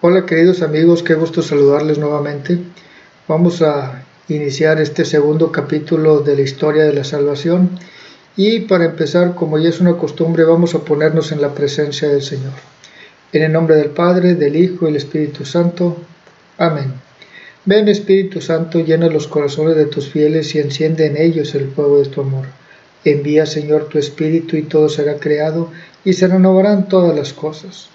Hola queridos amigos, qué gusto saludarles nuevamente. Vamos a iniciar este segundo capítulo de la historia de la salvación y para empezar, como ya es una costumbre, vamos a ponernos en la presencia del Señor. En el nombre del Padre, del Hijo y del Espíritu Santo. Amén. Ven Espíritu Santo, llena los corazones de tus fieles y enciende en ellos el fuego de tu amor. Envía Señor tu Espíritu y todo será creado y se renovarán todas las cosas.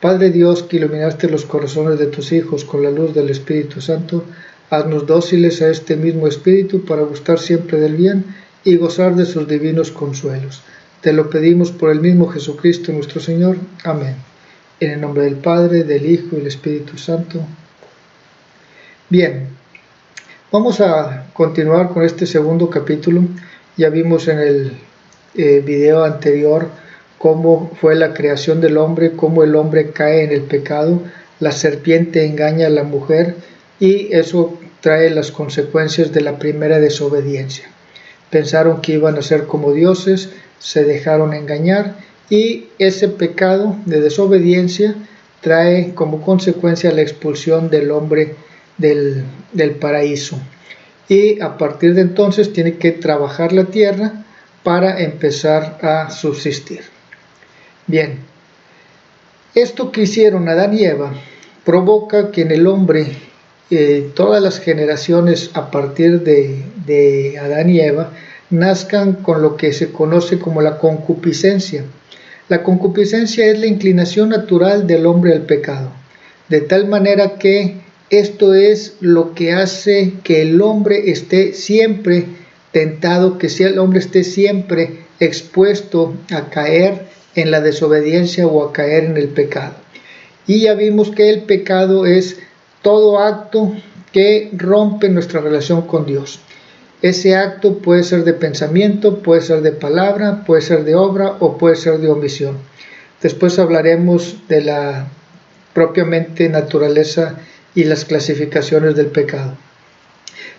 Padre Dios, que iluminaste los corazones de tus hijos con la luz del Espíritu Santo, haznos dóciles a este mismo Espíritu para gustar siempre del bien y gozar de sus divinos consuelos. Te lo pedimos por el mismo Jesucristo nuestro Señor. Amén. En el nombre del Padre, del Hijo y del Espíritu Santo. Bien, vamos a continuar con este segundo capítulo. Ya vimos en el video anterior cómo fue la creación del hombre, cómo el hombre cae en el pecado, la serpiente engaña a la mujer y eso trae las consecuencias de la primera desobediencia. Pensaron que iban a ser como dioses, se dejaron engañar y ese pecado de desobediencia trae como consecuencia la expulsión del hombre del paraíso. Y a partir de entonces tiene que trabajar la tierra para empezar a subsistir. Bien, esto que hicieron Adán y Eva provoca que en el hombre todas las generaciones a partir de Adán y Eva nazcan con lo que se conoce como la concupiscencia. La concupiscencia es la inclinación natural del hombre al pecado, de tal manera que esto es lo que hace que el hombre esté siempre tentado, que el hombre esté siempre expuesto a caer en la desobediencia o a caer en el pecado. Y ya vimos que el pecado es todo acto que rompe nuestra relación con Dios. Ese acto puede ser de pensamiento, puede ser de palabra, puede ser de obra o puede ser de omisión. Después hablaremos de la propiamente naturaleza y las clasificaciones del pecado.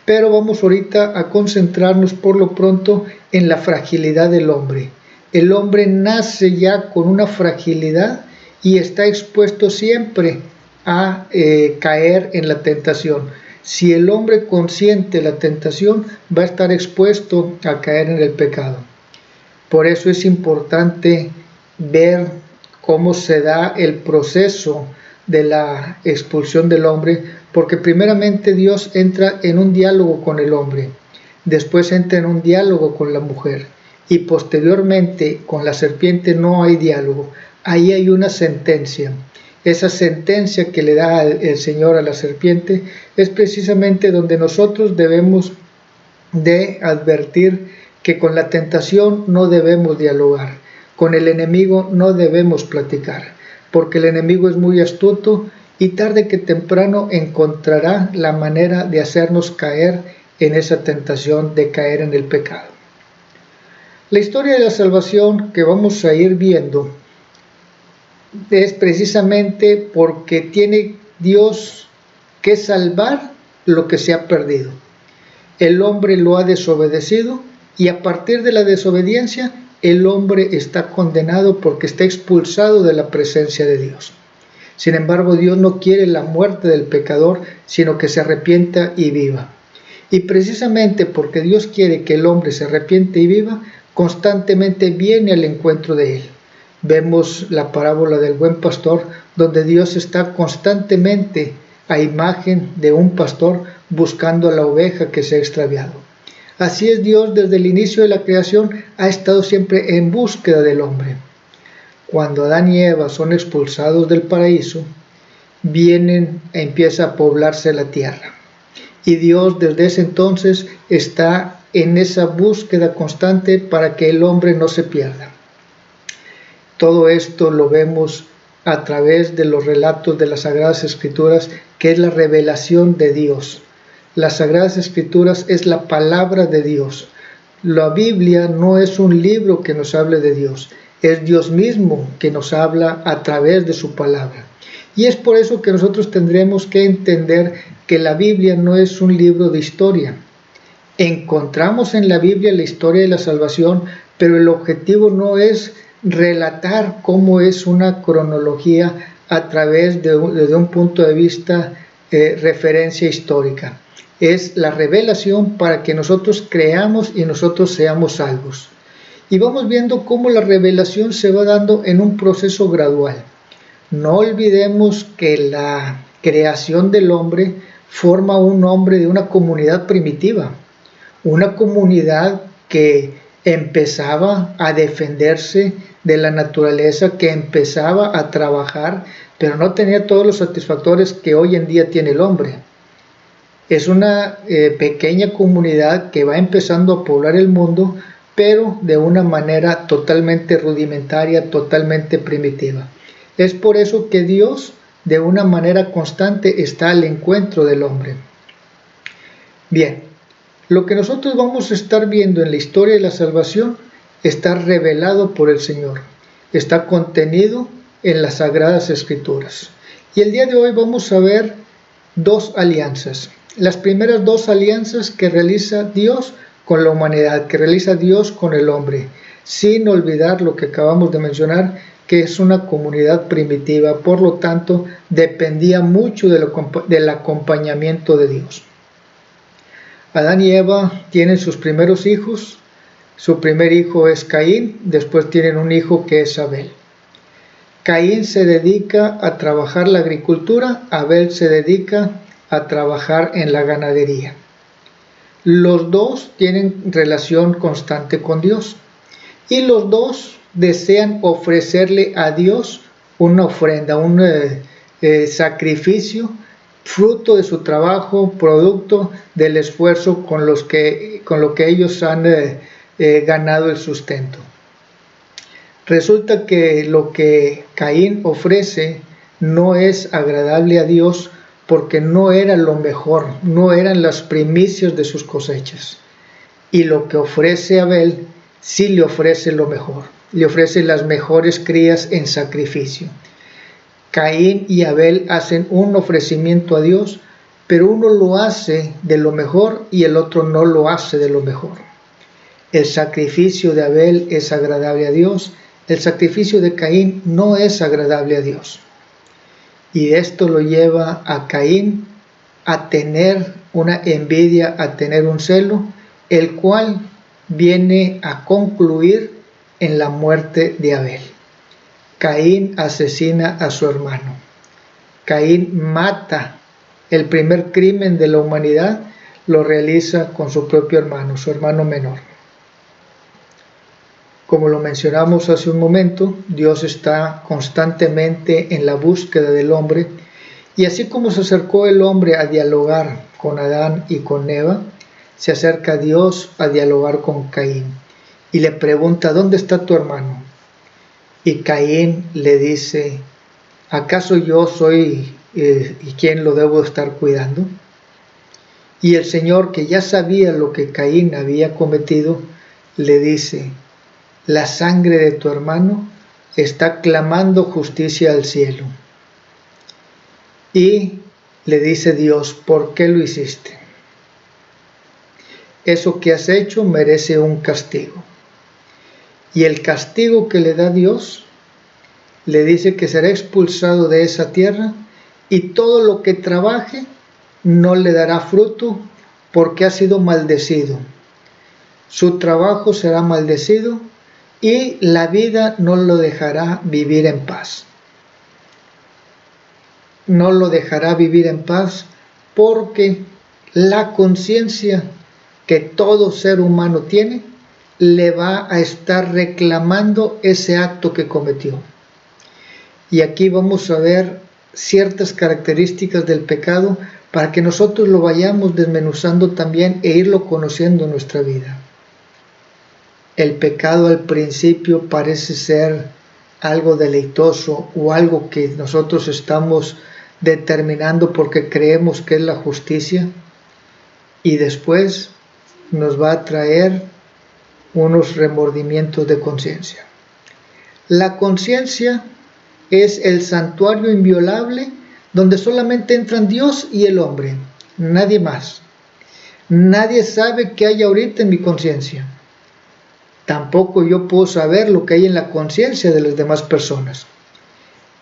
Pero vamos ahorita a concentrarnos por lo pronto en la fragilidad del hombre. El hombre nace ya con una fragilidad y está expuesto siempre a caer en la tentación. Si el hombre consiente la tentación, va a estar expuesto a caer en el pecado. Por eso es importante ver cómo se da el proceso de la expulsión del hombre, porque primeramente Dios entra en un diálogo con el hombre, después entra en un diálogo con la mujer y posteriormente con la serpiente no hay diálogo, ahí hay una sentencia. Esa sentencia que le da el Señor a la serpiente es precisamente donde nosotros debemos de advertir que con la tentación no debemos dialogar, con el enemigo no debemos platicar, porque el enemigo es muy astuto y tarde que temprano encontrará la manera de hacernos caer en esa tentación de caer en el pecado. La historia de la salvación que vamos a ir viendo es precisamente porque tiene Dios que salvar lo que se ha perdido. El hombre lo ha desobedecido y a partir de la desobediencia el hombre está condenado porque está expulsado de la presencia de Dios. Sin embargo, Dios no quiere la muerte del pecador, sino que se arrepienta y viva. Y precisamente porque Dios quiere que el hombre se arrepiente y viva, constantemente viene al encuentro de él. Vemos la parábola del buen pastor, donde Dios está constantemente a imagen de un pastor buscando a la oveja que se ha extraviado. Así es Dios desde el inicio de la creación, ha estado siempre en búsqueda del hombre. Cuando Adán y Eva son expulsados del paraíso, empieza a poblarse la tierra. Y Dios desde ese entonces está en esa búsqueda constante para que el hombre no se pierda. Todo esto lo vemos a través de los relatos de las Sagradas Escrituras, que es la revelación de Dios. Las Sagradas Escrituras es la palabra de Dios. La Biblia no es un libro que nos hable de Dios, es Dios mismo que nos habla a través de su palabra. Y es por eso que nosotros tendremos que entender que la Biblia no es un libro de historia. Encontramos en la Biblia la historia de la salvación, pero el objetivo no es relatar cómo es una cronología a través desde un punto de vista referencia histórica. Es la revelación para que nosotros creamos y nosotros seamos salvos. Y vamos viendo cómo la revelación se va dando en un proceso gradual. No olvidemos que la creación del hombre forma un hombre de una comunidad primitiva, una comunidad que empezaba a defenderse de la naturaleza, que empezaba a trabajar, pero no tenía todos los satisfactores que hoy en día tiene el hombre. Es una pequeña comunidad que va empezando a poblar el mundo, pero de una manera totalmente rudimentaria, totalmente primitiva. Es por eso que Dios, de una manera constante, está al encuentro del hombre. Bien, lo que nosotros vamos a estar viendo en la historia de la salvación está revelado por el Señor, está contenido en las Sagradas Escrituras. Y el día de hoy vamos a ver dos alianzas. Las primeras dos alianzas que realiza Dios con la humanidad, que realiza Dios con el hombre, sin olvidar lo que acabamos de mencionar, que es una comunidad primitiva, por lo tanto, dependía mucho del acompañamiento de Dios. Adán y Eva tienen sus primeros hijos. Su primer hijo es Caín, después tienen un hijo que es Abel. Caín se dedica a trabajar la agricultura, Abel se dedica a trabajar en la ganadería. Los dos tienen relación constante con Dios y los dos desean ofrecerle a Dios una ofrenda, un sacrificio, fruto de su trabajo, producto del esfuerzo con lo que ellos han ganado el sustento. Resulta que lo que Caín ofrece no es agradable a Dios porque no era lo mejor, no eran las primicias de sus cosechas. Y lo que ofrece Abel sí le ofrece lo mejor, le ofrece las mejores crías en sacrificio. Caín y Abel hacen un ofrecimiento a Dios, pero uno lo hace de lo mejor y el otro no lo hace de lo mejor. El sacrificio de Abel es agradable a Dios, el sacrificio de Caín no es agradable a Dios. Y esto lo lleva a Caín a tener una envidia, a tener un celo, el cual viene a concluir en la muerte de Abel. Caín asesina a su hermano. Caín mata. El primer crimen de la humanidad lo realiza con su propio hermano, su hermano menor. Como lo mencionamos hace un momento, Dios está constantemente en la búsqueda del hombre, y así como se acercó el hombre a dialogar con Adán y con Eva, se acerca Dios a dialogar con Caín y le pregunta: ¿dónde está tu hermano? Y Caín le dice: ¿acaso yo soy y quién lo debo estar cuidando? Y el Señor, que ya sabía lo que Caín había cometido, le dice: la sangre de tu hermano está clamando justicia al cielo. Y le dice Dios: ¿por qué lo hiciste? Eso que has hecho merece un castigo. Y el castigo que le da Dios, le dice que será expulsado de esa tierra y todo lo que trabaje no le dará fruto porque ha sido maldecido. Su trabajo será maldecido y la vida no lo dejará vivir en paz. No lo dejará vivir en paz porque la conciencia que todo ser humano tiene le va a estar reclamando ese acto que cometió. Y aquí vamos a ver ciertas características del pecado para que nosotros lo vayamos desmenuzando también e irlo conociendo en nuestra vida. El pecado al principio parece ser algo deleitoso o algo que nosotros estamos determinando porque creemos que es la justicia, y después nos va a traer unos remordimientos de conciencia. La conciencia es el santuario inviolable donde solamente entran Dios y el hombre, nadie más. Nadie sabe qué hay ahorita en mi conciencia. Tampoco yo puedo saber lo que hay en la conciencia de las demás personas.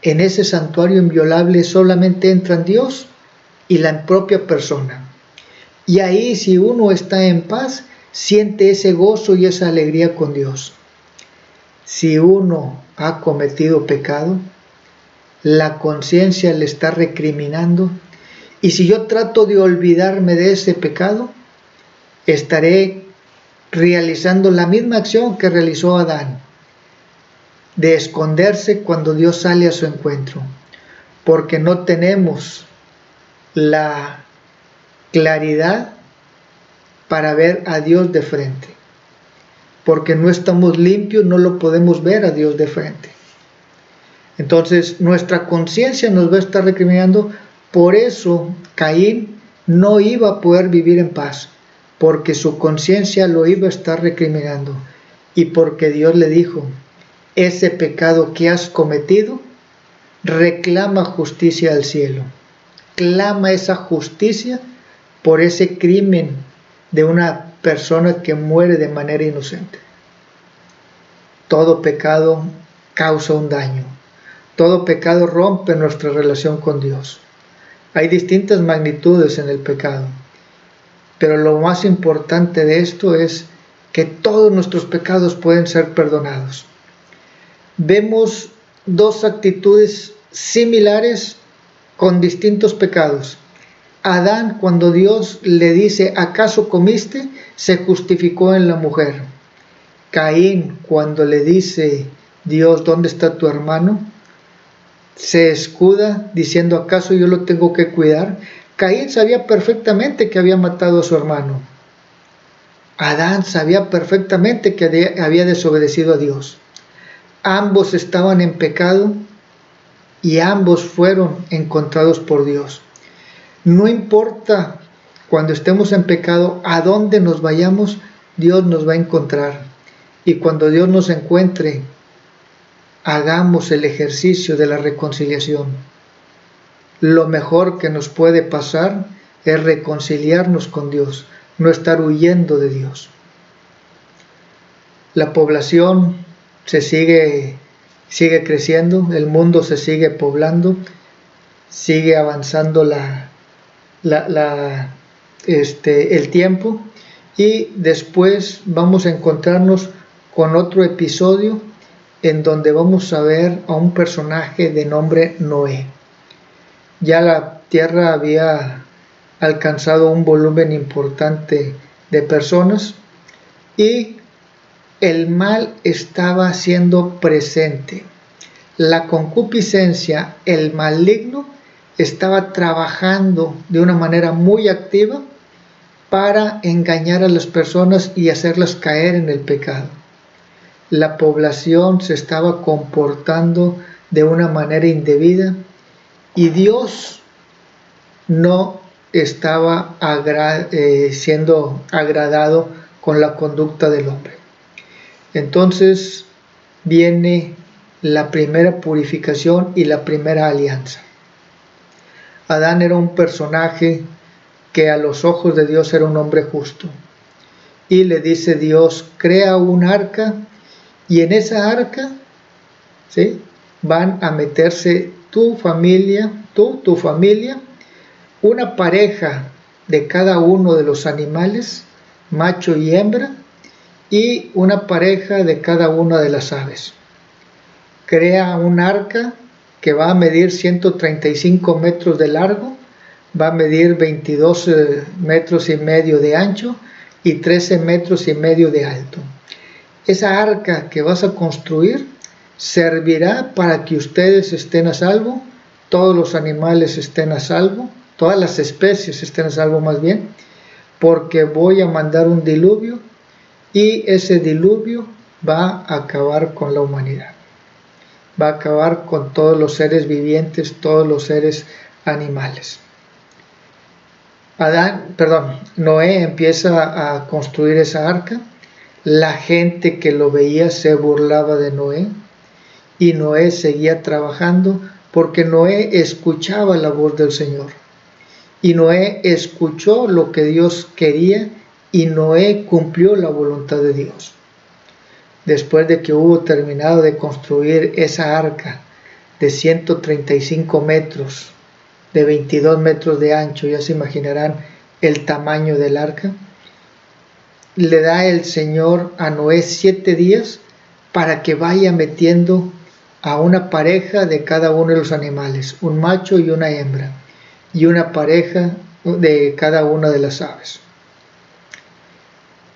En ese santuario inviolable solamente entran Dios y la propia persona. Y ahí, si uno está en paz, siente ese gozo y esa alegría con Dios. Si uno ha cometido pecado, la conciencia le está recriminando, y si yo trato de olvidarme de ese pecado, estaré realizando la misma acción que realizó Adán, de esconderse cuando Dios sale a su encuentro, porque no tenemos la claridad para ver a Dios de frente, porque no estamos limpios, no lo podemos ver a Dios de frente. Entonces nuestra conciencia nos va a estar recriminando. Por eso Caín no iba a poder vivir en paz, porque su conciencia lo iba a estar recriminando, y porque Dios le dijo: ese pecado que has cometido, reclama justicia al cielo, clama esa justicia por ese crimen de una persona que muere de manera inocente. Todo pecado causa un daño, todo pecado rompe nuestra relación con Dios. Hay distintas magnitudes en el pecado, pero lo más importante de esto es que todos nuestros pecados pueden ser perdonados. Vemos dos actitudes similares con distintos pecados. Adán, cuando Dios le dice: ¿acaso comiste?, se justificó en la mujer. Caín, cuando le dice Dios: ¿dónde está tu hermano?, se escuda diciendo: ¿acaso yo lo tengo que cuidar? Caín sabía perfectamente que había matado a su hermano. Adán sabía perfectamente que había desobedecido a Dios. Ambos estaban en pecado y ambos fueron encontrados por Dios. No importa cuando estemos en pecado a dónde nos vayamos, Dios nos va a encontrar. Y cuando Dios nos encuentre, hagamos el ejercicio de la reconciliación. Lo mejor que nos puede pasar es reconciliarnos con Dios, no estar huyendo de Dios. La población sigue creciendo, el mundo se sigue poblando, sigue avanzando el tiempo, y después vamos a encontrarnos con otro episodio en donde vamos a ver a un personaje de nombre Noé. Ya la tierra había alcanzado un volumen importante de personas y el mal estaba siendo presente. La concupiscencia, el maligno, estaba trabajando de una manera muy activa para engañar a las personas y hacerlas caer en el pecado. La población se estaba comportando de una manera indebida y Dios no estaba siendo agradado con la conducta del hombre. Entonces viene la primera purificación y la primera alianza. Adán era un personaje que a los ojos de Dios era un hombre justo. Y le dice Dios: crea un arca, y en esa arca, ¿sí?, van a meterse tu familia, tu familia, una pareja de cada uno de los animales, macho y hembra, y una pareja de cada una de las aves. Crea un arca que va a medir 135 metros de largo, va a medir 22 metros y medio de ancho y 13 metros y medio de alto. Esa arca que vas a construir servirá para que ustedes estén a salvo, todos los animales estén a salvo, todas las especies estén a salvo más bien, porque voy a mandar un diluvio y ese diluvio va a acabar con la humanidad. Va a acabar con todos los seres vivientes, todos los seres animales. Noé empieza a construir esa arca. La gente que lo veía se burlaba de Noé y Noé seguía trabajando porque Noé escuchaba la voz del Señor. Y Noé escuchó lo que Dios quería y Noé cumplió la voluntad de Dios. Después de que hubo terminado de construir esa arca de 135 metros, de 22 metros de ancho, ya se imaginarán el tamaño del arca. Le da el Señor a Noé 7 días para que vaya metiendo a una pareja de cada uno de los animales, un macho y una hembra, y una pareja de cada una de las aves.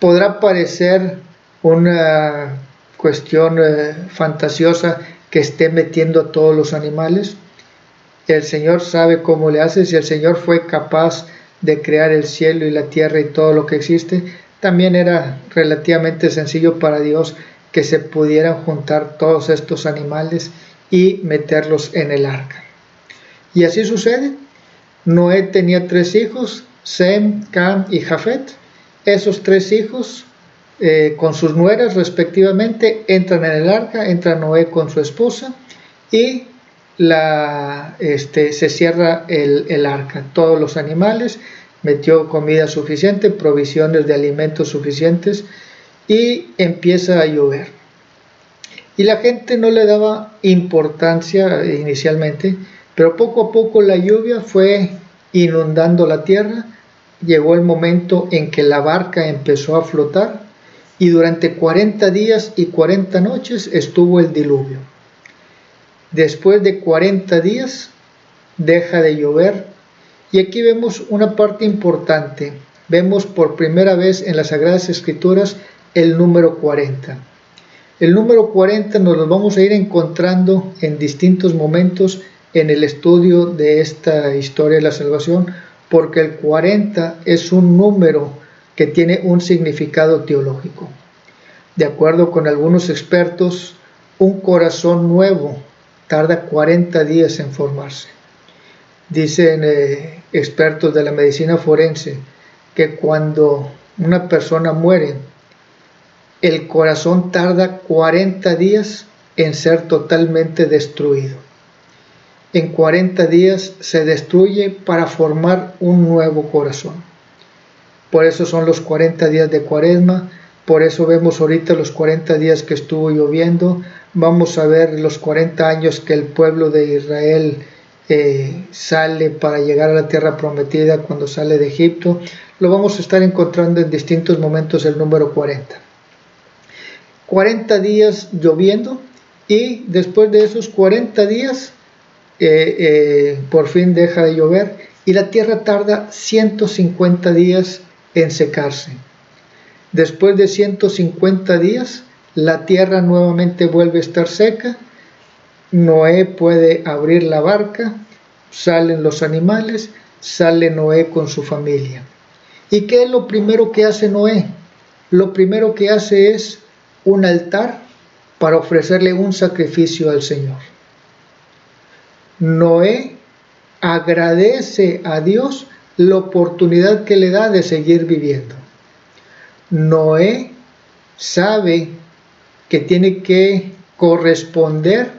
Podrá parecer una cuestión fantasiosa que esté metiendo a todos los animales. El Señor sabe cómo le hace. Si el Señor fue capaz de crear el cielo y la tierra y todo lo que existe, también era relativamente sencillo para Dios que se pudieran juntar todos estos animales y meterlos en el arca. Y así sucede. Noé tenía 3 hijos, Sem, Cam y Jafet. Esos 3 hijos, con sus nueras respectivamente, entran en el arca, entra Noé con su esposa y se cierra el arca. Todos los animales, metió comida suficiente, provisiones de alimentos suficientes y empieza a llover. Y la gente no le daba importancia inicialmente, pero poco a poco la lluvia fue inundando la tierra. Llegó el momento en que la barca empezó a flotar y durante 40 días y 40 noches estuvo el diluvio. Después de 40 días deja de llover y aquí vemos una parte importante. Vemos por primera vez en las Sagradas Escrituras el número 40. El número 40 nos lo vamos a ir encontrando en distintos momentos en el estudio de esta historia de la salvación, porque el 40 es un número que tiene un significado teológico. De acuerdo con algunos expertos, un corazón nuevo tarda 40 días en formarse. Dicen expertos de la medicina forense que cuando una persona muere, el corazón tarda 40 días en ser totalmente destruido. En 40 días se destruye para formar un nuevo corazón. Por eso son los 40 días de Cuaresma, por eso vemos ahorita los 40 días que estuvo lloviendo. Vamos a ver los 40 años que el pueblo de Israel sale para llegar a la tierra prometida cuando sale de Egipto. Lo vamos a estar encontrando en distintos momentos el número 40. 40 días lloviendo y después de esos 40 días por fin deja de llover y la tierra tarda 150 días en secarse. Después de 150 días la tierra nuevamente vuelve a estar seca. Noé puede abrir la barca, salen los animales, sale Noé con su familia. ¿Y qué es lo primero que hace Noé? Lo primero que hace es un altar para ofrecerle un sacrificio al Señor. Noé agradece a Dios la oportunidad que le da de seguir viviendo. Noé sabe que tiene que corresponder,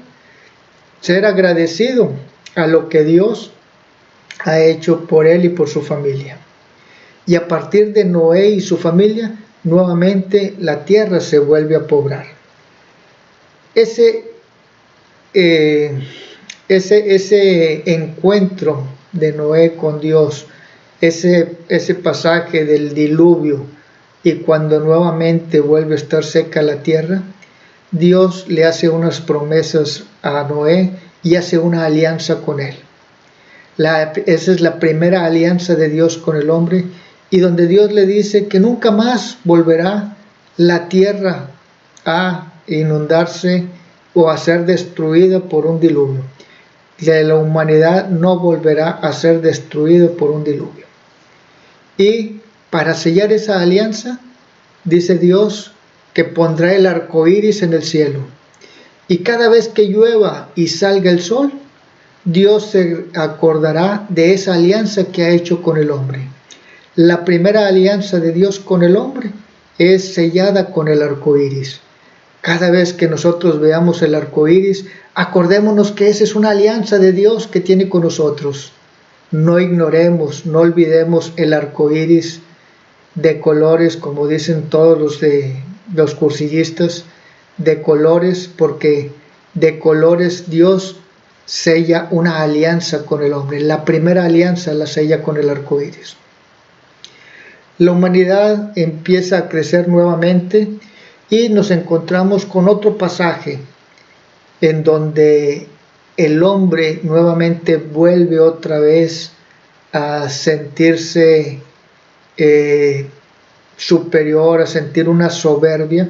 ser agradecido a lo que Dios ha hecho por él y por su familia. Y a partir de Noé y su familia, nuevamente la tierra se vuelve a poblar. Ese encuentro de Noé con Dios, ese pasaje del diluvio y cuando nuevamente vuelve a estar seca la tierra, Dios le hace unas promesas a Noé y hace una alianza con él. Esa es la primera alianza de Dios con el hombre, y donde Dios le dice que nunca más volverá la tierra a inundarse o a ser destruida por un diluvio. La humanidad no volverá a ser destruida por un diluvio. Y para sellar esa alianza, dice Dios que pondrá el arco iris en el cielo. Y cada vez que llueva y salga el sol, Dios se acordará de esa alianza que ha hecho con el hombre. La primera alianza de Dios con el hombre es sellada con el arco iris. Cada vez que nosotros veamos el arco iris, acordémonos que esa es una alianza de Dios que tiene con nosotros. No ignoremos, no olvidemos el arco iris de colores, como dicen todos los cursillistas, de colores, porque de colores Dios sella una alianza con el hombre. La primera alianza la sella con el arco iris. La humanidad empieza a crecer nuevamente y nos encontramos con otro pasaje en donde el hombre nuevamente vuelve otra vez a sentirse superior, a sentir una soberbia,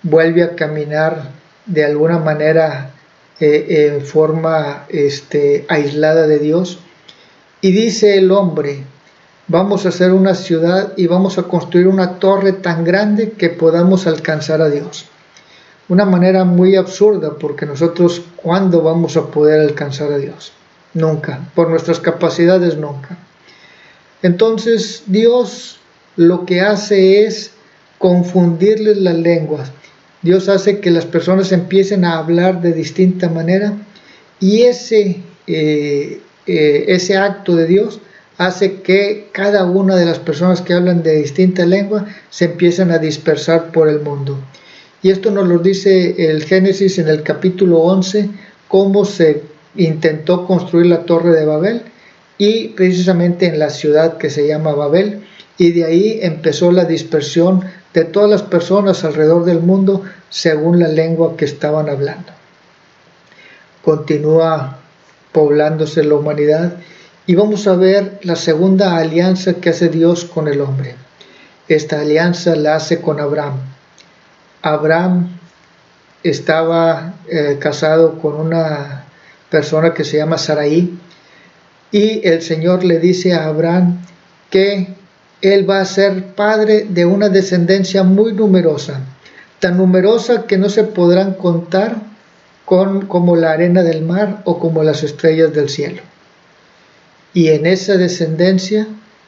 vuelve a caminar de alguna manera en forma aislada de Dios, y dice el hombre: vamos a hacer una ciudad y vamos a construir una torre tan grande que podamos alcanzar a Dios. Una manera muy absurda, porque nosotros, ¿cuándo vamos a poder alcanzar a Dios? Nunca, por nuestras capacidades nunca. Entonces Dios lo que hace es confundirles las lenguas. Dios hace que las personas empiecen a hablar de distinta manera, y ese acto de Dios hace que cada una de las personas que hablan de distinta lengua se empiecen a dispersar por el mundo. Y esto nos lo dice el Génesis en el capítulo 11, cómo se intentó construir la Torre de Babel, y precisamente en la ciudad que se llama Babel, y de ahí empezó la dispersión de todas las personas alrededor del mundo según la lengua que estaban hablando. Continúa poblándose la humanidad, y vamos a ver la segunda alianza que hace Dios con el hombre. Esta alianza la hace con Abraham. Abraham estaba casado con una persona que se llama Sarai, y el Señor le dice a Abraham que él va a ser padre de una descendencia muy numerosa, tan numerosa que no se podrán contar como la arena del mar o como las estrellas del cielo. Y en esa descendencia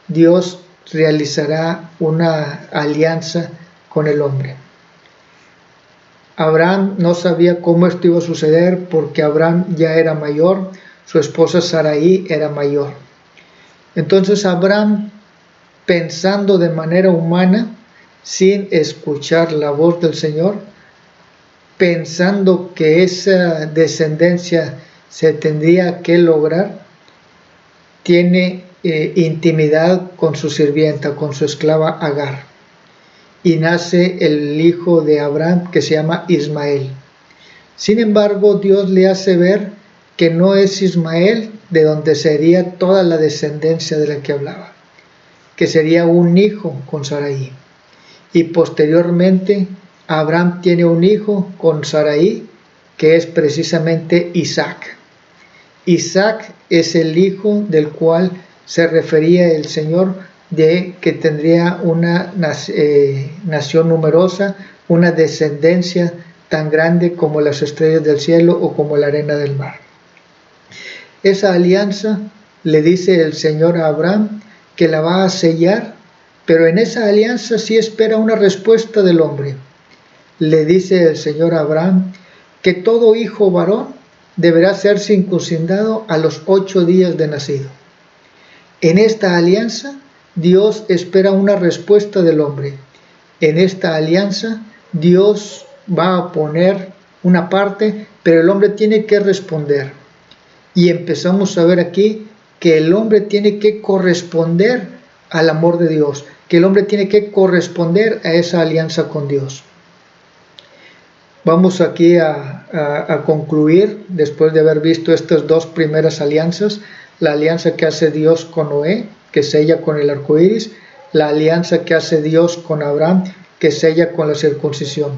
Dios realizará una alianza con el hombre. Abraham no sabía cómo esto iba a suceder, porque Abraham ya era mayor, su esposa Sarai era mayor. Entonces Abraham, pensando de manera humana, sin escuchar la voz del Señor, pensando que esa descendencia se tendría que lograr, tiene intimidad con su sirvienta, con su esclava Agar, y nace el hijo de Abraham, que se llama Ismael. Sin embargo, Dios le hace ver que no es Ismael de donde sería toda la descendencia de la que hablaba, que sería un hijo con Sarai. Y posteriormente Abraham tiene un hijo con Sarai, que es precisamente Isaac. Isaac es el hijo del cual se refería el Señor, de que tendría una nación numerosa, una descendencia tan grande como las estrellas del cielo o como la arena del mar. Esa alianza le dice el Señor a Abraham que la va a sellar, pero en esa alianza sí espera una respuesta del hombre. Le dice el Señor a Abraham que todo hijo varón deberá ser circuncidado a los 8 días de nacido. En esta alianza Dios espera una respuesta del hombre. En esta alianza Dios va a poner una parte, pero el hombre tiene que responder. Y empezamos a ver aquí que el hombre tiene que corresponder al amor de Dios, que el hombre tiene que corresponder a esa alianza con Dios. Vamos aquí a concluir, después de haber visto estas dos primeras alianzas: la alianza que hace Dios con Noé, que sella con el arco iris; la alianza que hace Dios con Abraham, que sella con la circuncisión.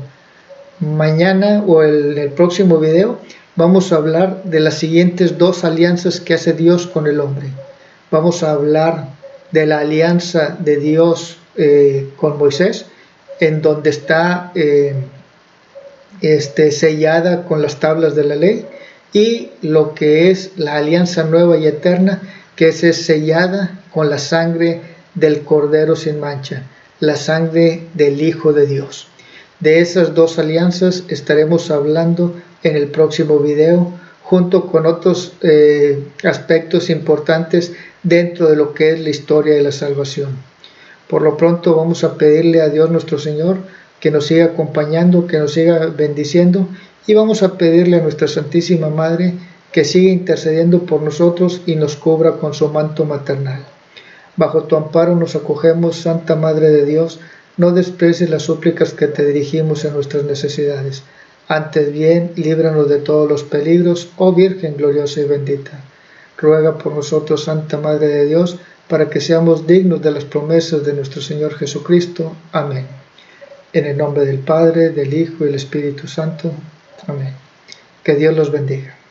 Mañana o en el próximo video vamos a hablar de las siguientes dos alianzas que hace Dios con el hombre. Vamos a hablar de la alianza de Dios con Moisés, en donde está sellada con las tablas de la ley, y lo que es la alianza nueva y eterna, que es sellada con la sangre del Cordero sin mancha, la sangre del Hijo de Dios. De esas dos alianzas estaremos hablando en el próximo video, junto con otros aspectos importantes dentro de lo que es la historia de la salvación. Por lo pronto vamos a pedirle a Dios nuestro Señor que nos siga acompañando, que nos siga bendiciendo, y vamos a pedirle a nuestra Santísima Madre que siga intercediendo por nosotros y nos cubra con su manto maternal. Bajo tu amparo nos acogemos, Santa Madre de Dios, no desprecies las súplicas que te dirigimos en nuestras necesidades. Antes bien, líbranos de todos los peligros, oh Virgen gloriosa y bendita. Ruega por nosotros, Santa Madre de Dios, para que seamos dignos de las promesas de nuestro Señor Jesucristo. Amén. En el nombre del Padre, del Hijo y del Espíritu Santo. Amén. Que Dios los bendiga.